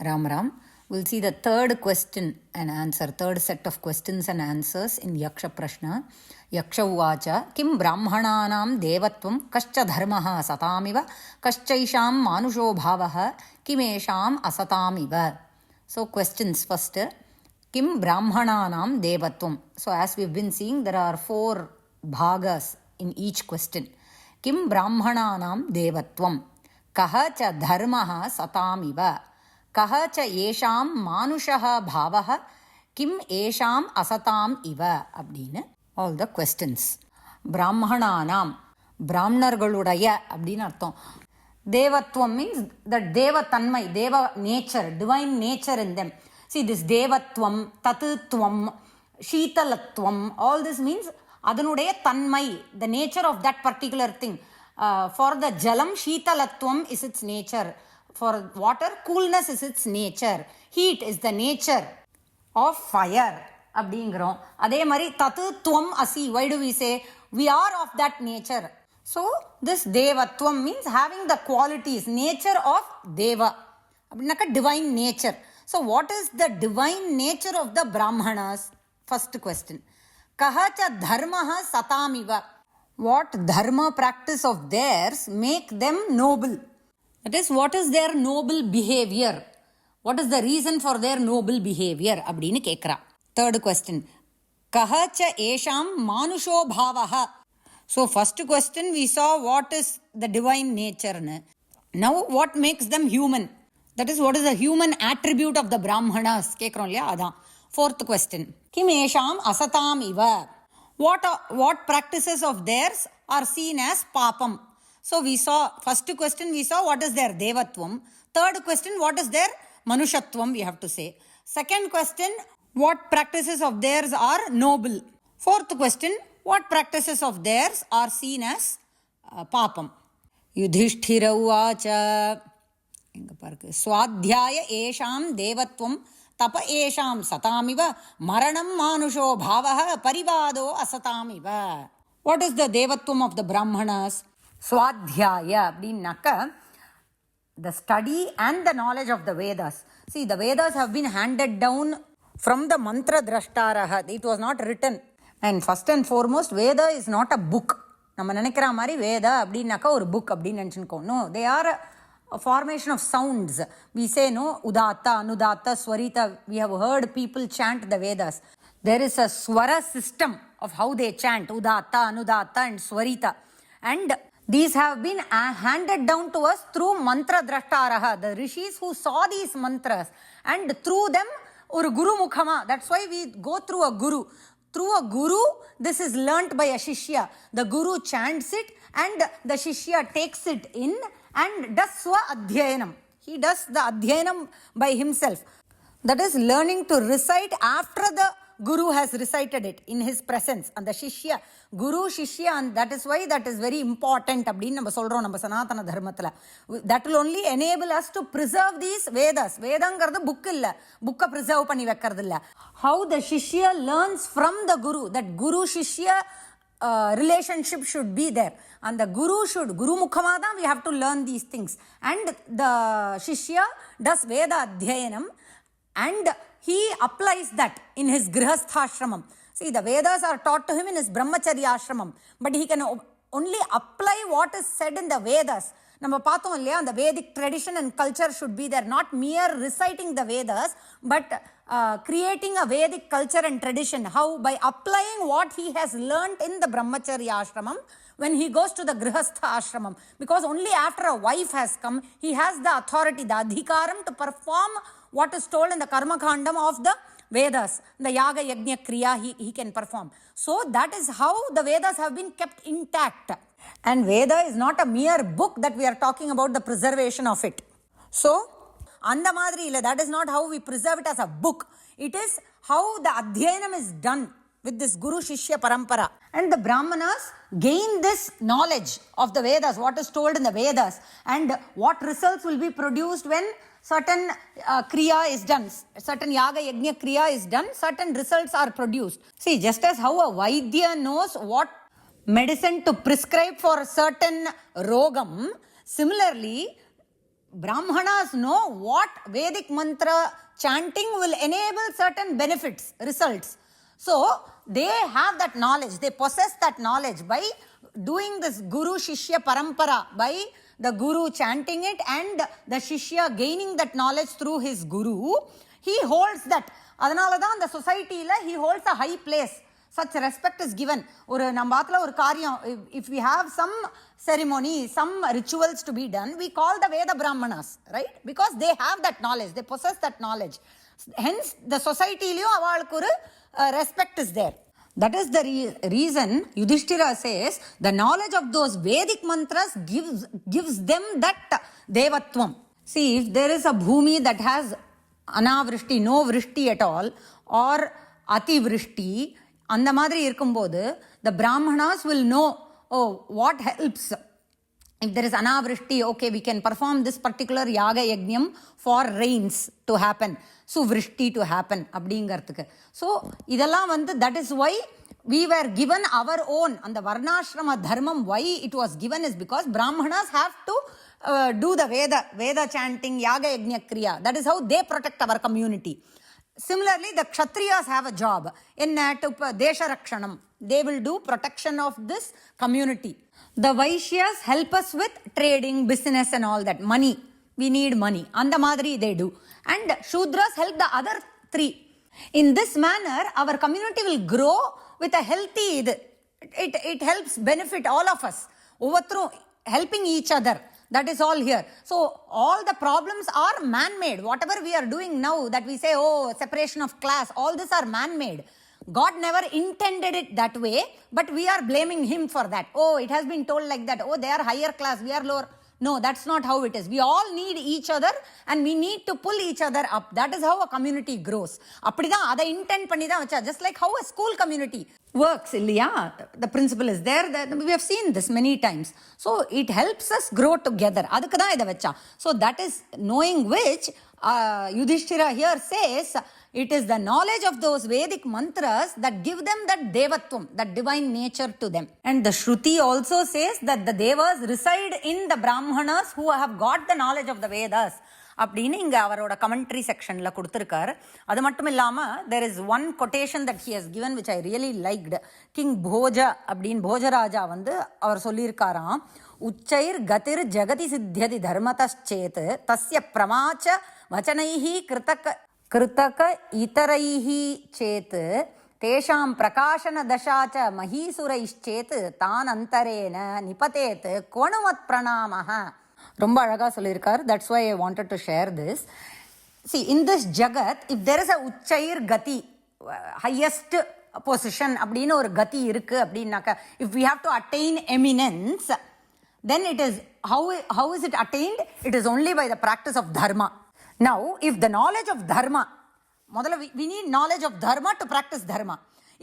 Ram Ram. We'll see the third question and answer, third set of questions and answers in YakSha Prashna. YakSha Uvacha Kim Brahmananam Devatvam Kascha Dharmaha Satamiva Kaschaisham Manusho Bhavaha Kimesham Asatamiva. So questions first. Kim Brahmananam Devatvam. So as we've been seeing, there are 4 bhagas in each question. Kim Brahmananam Devatvam. Kaha cha dharmaha satamiva. Kaha cha yesham manushaha bhavaha. Kim esham asatam iva. Abdina. All the questions. Brahmananam. Brahmanargaludaya. Abdina artham. Devatvam means that Deva Tanmai, Deva nature, divine nature in them. See this Devatvam, Tatutvam, Sheetalatvam, all this means Adanudaya Tanmai, the nature of that particular thing. For the Jalam, Sheetalatvam is its nature. For water, coolness is its nature. Heat is the nature of fire. Abdingram. Adhe Mari Tatutvam Asi. Why do we say we are of that nature? So this Devatvam means having the qualities, nature of Deva. Abdinaka divine nature. So what is the divine nature of the Brahmanas? First question. Kahacha dharmaha satamiva. What dharma practice of theirs make them noble? That is, what is their noble behavior? What is the reason for their noble behavior? Abdini kekra. Third question. Kahacha esham manusho bhavaha. So first question we saw what is the divine nature. Now what makes them human? That is, what is the human attribute of the Brahmanas? Fourth question. Kim esham asatam iva. What practices of theirs are seen as papam? So we saw, first question we saw what is their devatvam. Third question, what is their manushatvam, we have to say. Second question, what practices of theirs are noble. Fourth question, what practices of theirs are seen as papam. Yudhishthira uvacha. Swadhyaya esham devatvam tapa esham satamiva maranam manusho bhavaha parivado asatamiva. What is the devatvam of the Brahmanas? Swadhyaya abdinaka, the study and the knowledge of the Vedas. See, the Vedas have been handed down from the mantra drashtaraha. It was not written. And first and foremost, Veda is not a book. நம்ம நினைக்கிற மாதிரி வேதா அப்படின்னாக்கா ஒரு book அப்படின்னு நினச்சிருக்கோம். No, they are a formation of sounds. We say, no, Udatta, Anudatta, Swarita. We have heard people chant the Vedas. There is a swara system of how they chant, Udatta, Anudatta and Swarita. And these have been handed down to us through mantra drashtaraha, the rishis who saw these mantras. And through them, ur guru mukhama. That's why we go through a guru. Through a guru, this is learnt by a shishya. The guru chants it and the shishya takes it in and does swa adhyayanam. He does the adhyayanam by himself. That is learning to recite after the guru has recited it in his presence. And the shishya, guru, shishya, and that is why that is very important. That will only enable us to preserve these Vedas. Vedangarada book illa. Book preserve panni vekkardilla. How the shishya learns from the guru. That guru-shishya relationship should be there. And the guru mukhamada, we have to learn these things. And the shishya does Veda adhyayanam and he applies that in his grihasthashramam. See, the Vedas are taught to him in his brahmacharya ashramam. But he can only apply what is said in the Vedas. நம்ம பார்த்தோம் இல்லையா, the Vedic tradition and culture should be there. Not mere reciting the Vedas, but creating a Vedic culture and tradition. How? By applying what he has learnt in the brahmacharya ashramam when he goes to the grihastha ashramam. Because only after a wife has come, he has the authority, the adhikaram to perform what is told in the karma khandam of the Vedas. The yaga yajna kriya he can perform. So that is how the Vedas have been kept intact. And Veda is not a mere book that we are talking about the preservation of it. So, anda madri illa, that is not how we preserve it as a book. It is how the adhyayanam is done with this Guru Shishya Parampara. And the Brahmanas gain this knowledge of the Vedas, what is told in the Vedas, and what results will be produced when certain kriya is done, certain yaga yajna kriya is done, certain results are produced. See, just as how a Vaidya knows what medicine to prescribe for a certain rogam, similarly, Brahmanas know what Vedic mantra chanting will enable certain benefits, results. So they have that knowledge, they possess that knowledge by doing this Guru Shishya Parampara, by the Guru chanting it and the Shishya gaining that knowledge through his Guru. He holds that. Adanaladan the society he holds a high place. Such respect is given. If we have some ceremony, some rituals to be done, we call the Veda Brahmanas, right? Because they have that knowledge, they possess that knowledge. Hence, the society respect is there. That is the reason Yudhishthira says the knowledge of those Vedic mantras gives them that Devatvam. See, if there is a bhumi that has Anavrishti, no Vrishti at all, or Ati Vrishti, அந்த மாதிரி இருக்கும்போது the brahmanas will know, oh, what helps. If there is anavrishti, okay, we can perform this particular yaga yajnam for rains to happen, suvrishti to happen அப்படிங்கிறதுக்கு. So இதெல்லாம் that is why we were given our own, and the varnashrama dharmam, why it was given is because brahmanas have to do the Veda chanting, yaga yajna kriya. That is how they protect our community. Similarly, the Kshatriyas have a job in Desha Rakshanam. They will do protection of this community. The Vaishyas help us with trading, business and all that. Money. We need money. Anda madri they do. And Shudras help the other three. In this manner, our community will grow with a healthy... It helps benefit all of us. Overthrow, helping each other. That is all here. So all the problems are man-made. Whatever we are doing now, that we say, oh, separation of class, all these are man-made. God never intended it that way, but we are blaming him for that. Oh, it has been told like that. Oh, they are higher class, we are lower. No, that's not how it is. We all need each other and we need to pull each other up. That is how a community grows. அப்படிதான் அதை intend பண்ணி தான் வச்சா. Just like how a school community works, இல்லையா? The principle is there. We have seen this many times. So it helps us grow together. அதுக்கு தான் இதை வச்சா. So that is knowing which Yudhishthira here says it is the knowledge of those Vedic mantras that give them that Devatvam, that divine nature to them. And the Shruti also says that the Devas reside in the Brahmanas who have got the knowledge of the Vedas. அப்படின்னு இங்கே அவரோட commentary செக்ஷனில் கொடுத்துருக்காரு. அது மட்டும் இல்லாமல் there is one quotation that he has given which I really liked. King Bhoja அப்படின்னு போஜராஜா அவர் சொல்லியிருக்காராம், உச்சைர் கதிர் ஜகதி சித்தியதி தர்மதச்சேத் தஸ்ய பிரமாச்ச வச்சனைஹி கிருத்தக இதரைஹி சேத் தேஷாம் பிரகாசன தசாச்ச மகீசுரைச்சேத் தான் அந்தரேன நிபதேத் கோணுமத் பிரணாமஹ. ரொம்ப அழகா சொல்லியிருக்கார். That's why I wanted to share this. See, in this jagat, if there is a uchair gati, highest position அப்படின்னு ஒரு கதி இருக்கு அப்படின்னாக்க, if we have to attain eminence, then it is, how is it attained? It is only by the practice of dharma. Now, if the knowledge of dharma, we need knowledge of dharma to practice dharma.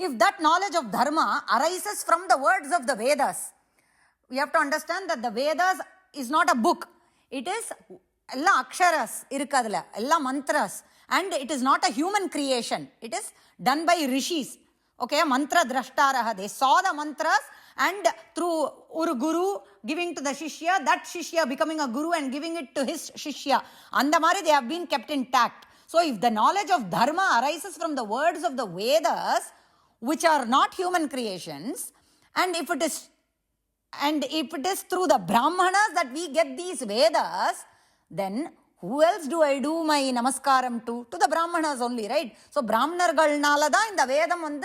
If that knowledge of dharma arises from the words of the Vedas, we have to understand that the Vedas is not a book. It is ella aksharas irukadla, ella mantras, and it is not a human creation. It is done by rishis. Okay, mantra drashtaraha, they saw the mantras and through uru guru giving to the shishya, that shishya becoming a guru and giving it to his shishya, andamari they have been kept intact. So if the knowledge of dharma arises from the words of the Vedas, which are not human creations, and if it is through the Brahmanas that we get these Vedas, then who else do I do my namaskaram to? To the Brahmanas only, right? So Brahmanargalnala da இந்த வேதம்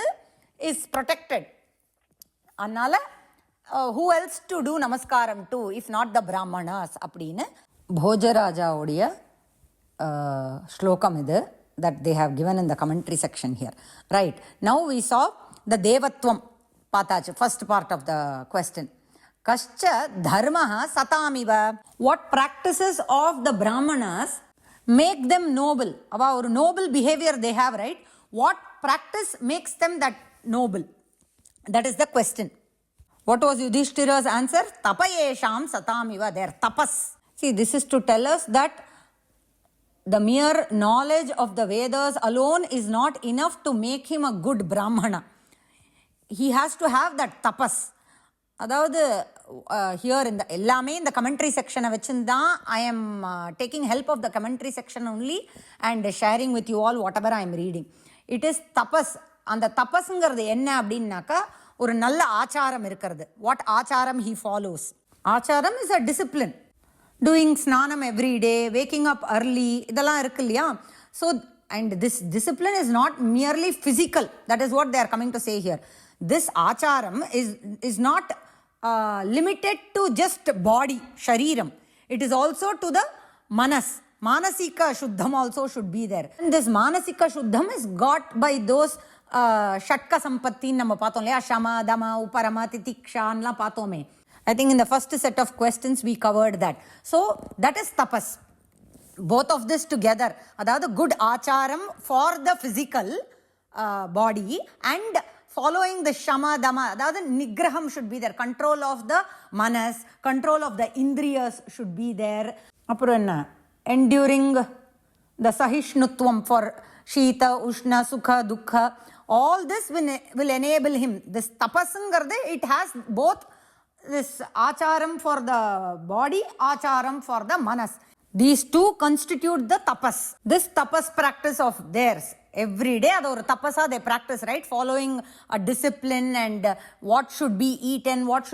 is protected. அதனால who else to do namaskaram to if not the Brahmanas அப்படின்னு போஜராஜாவுடைய ஸ்லோகம் இது that they have given in the commentary section here. Right. Now we saw the Devatvam பார்த்தாச்சு, first part of the question. Kascha dharmaha satamiva. What practices of the Brahmanas make them noble? Our noble behavior they have, right? What practice makes them that noble? That is the question. What was Yudhishthira's answer? Tapayesham satamiva. Their tapas. See, this is to tell us that the mere knowledge of the Vedas alone is not enough to make him a good Brahmana. He has to have that tapas. அதாவது here இந்த எல்லாமே இந்த commentary செக்ஷனை வச்சுருந்தான் I am taking help of the commentary section only and sharing with you all whatever I am reading. It is tapas. அந்த தபஸுங்கிறது என்ன அப்படின்னாக்கா ஒரு நல்ல ஆச்சாரம் இருக்கிறது. வாட் ஆச்சாரம் ஹீ ஃபாலோஸ். ஆச்சாரம் இஸ் அ டிசிப்ளின். டூயிங் ஸ்நானம் எவ்ரி டே, வேக்கிங் அப் அர்லி, இதெல்லாம் இருக்கு இல்லையா. So and this discipline is not merely physical. That is what they are coming to say here. This acharam is not limited to just body, shariram. It is also to the manas. Manasika shuddham also should be there. And this manasika shuddham is got by those shatka sampatti நம்ம பார்த்தோம் இல்லையா. shama, dama, uparama, titiksha லாம் பார்த்தோமே. I think in the first set of questions we covered that. So that is tapas. Both of this together, அதாவது good ஆச்சாரம் for the physical body and following the shama dama, அதாவது நிகிரகம் should be there, control of the manas, control of the indriyas should be there. அப்புறம் என்ன, enduring the sahishnutvam for shita, ushna, sukha, dukha, all this will enable him. This tapasங்கிறது it has both this ஆச்சாரம் for the body, ஆச்சாரம் for the manas. These two constitute the tapas. This tapas practice of theirs, every day அது ஒரு tapasa they practice, right? Following a discipline and what should be eaten, what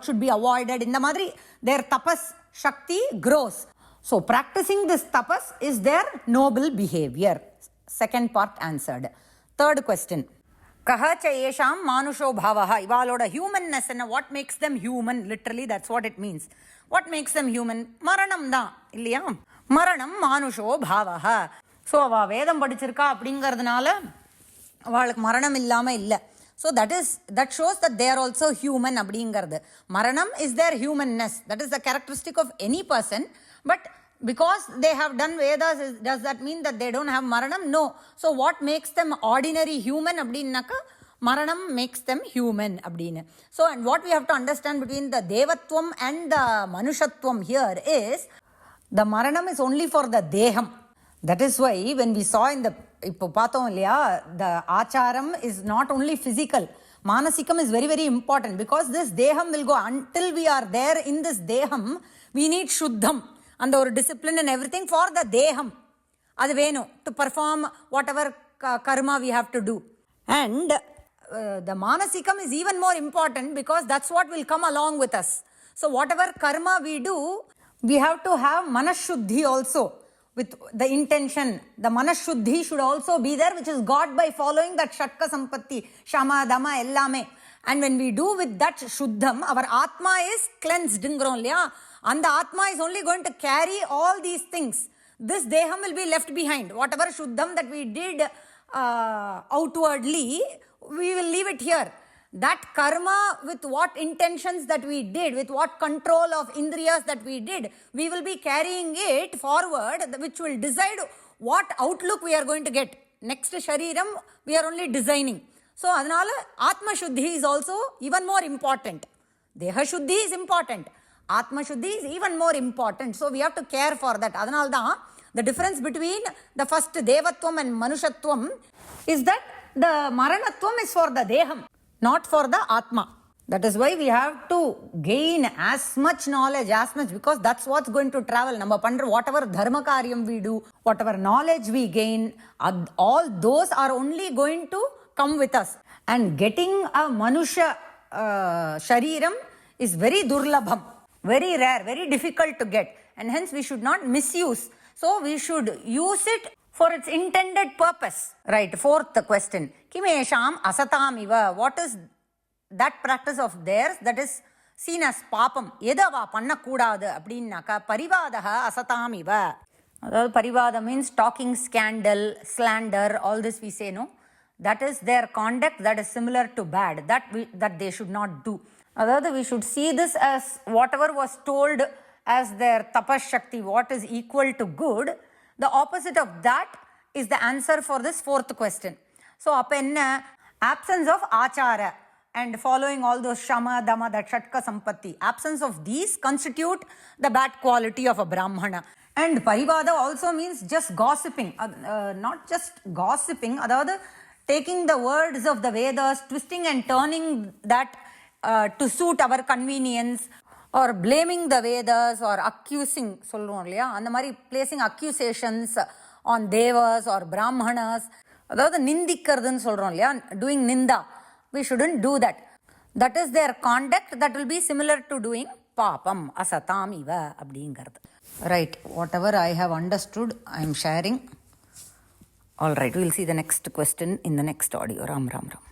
should be avoided. இந்த மாதிரி their tapas shakti grows. So practicing this tapas is their noble behavior. Second part answered. Third question. Kaha cha yesham manusho bhavaha. இவாளோட humanness என்ன, what makes them human? Literally that's what it means. What makes them human? மரணம் தான் இல்லையா. மரணம் மானுஷோ பாவஹா. So அவள் வேதம் படிச்சிருக்கா அப்படிங்கிறதுனால அவளுக்கு மரணம் இல்லாமல் இல்லை. So that shows that they are also human அப்படிங்கிறது. மரணம் is their humanness. That is the characteristic of any person. But because they have done Vedas, does that mean that they don't have maranam? No. So what makes them ordinary human அப்படின்னாக்கா maranam makes them human அப்படினு. So and what we have to understand between the devatvam and the manushatvam here is the maranam is only for the deham. That is why when we saw in the இப்போ பார்த்தோம் இல்லையா, the acharam is not only physical. Manasikam is very very important because this deham will go until we are there in this deham. We need shuddham and our discipline and everything for the deham. அது வேணும் to perform whatever karma we have to do. And the manasikam is even more important because that's what will come along with us. So whatever karma we do, we have to have manashuddhi also with the intention. The manashuddhi should also be there, which is got by following that shatka sampatti, shama, dama, ellame. And when we do with that shuddham, our atma is cleansed. And the atma is only going to carry all these things. This deham will be left behind. Whatever shuddham that we did outwardly, we will leave it here. That karma with what intentions that we did, with what control of indriyas that we did, we will be carrying it forward, which will decide what outlook we are going to get. Next shariram, we are only designing. So adanal atma shuddhi is also even more important. Deha shuddhi is important. Atma shuddhi is even more important. So we have to care for that. Adanal da the difference between the first devatvam and manushatvam is that the maranatvam is for the deham, not for the atma. That is why we have to gain as much knowledge, as much, because that's what's going to travel. Nama pandra whatever dharma karyam we do, whatever knowledge we gain, all those are only going to come with us. And getting a manusha shariram is very durlabham, very rare, very difficult to get, and hence we should not misuse. So we should use it for its intended purpose. Right, fourth question. Kimesham asatamiva. What is that practice of theirs that is seen as papam? Edava panna koodadu அப்படின்னாக்கா பரிவாதஹ அசதாமிவ. அதாவது பரிவாதம் means talking scandal, slander, all this we say, no? That is their conduct that is similar to bad, that they should not do. அதாவது we should see this as whatever was told as their tapas shakti, what is equal to good. The opposite of that is the answer for this fourth question. So appa enna, absence of achara and following all those shama, dama, that shatka sampatti, absence of these constitute the bad quality of a brahmana. And parivada also means just gossiping, not just gossiping, adavadhu taking the words of the Vedas, twisting and turning that to suit our convenience, or blaming the Vedas, or accusing, சொல்லுவோம் இல்லையா, அந்த மாதிரி placing accusations on devas or brahmanas, அதாவது நிந்திக்கிறதுன்னு சொல்கிறோம் இல்லையா, doing ninda, we shouldn't do that. That is their conduct that will be similar to doing papam, asatam iva அப்படிங்கிறது. Right, whatever I have understood, I am sharing. All right, we'll see the next question in the next audio. Ram Ram Ram.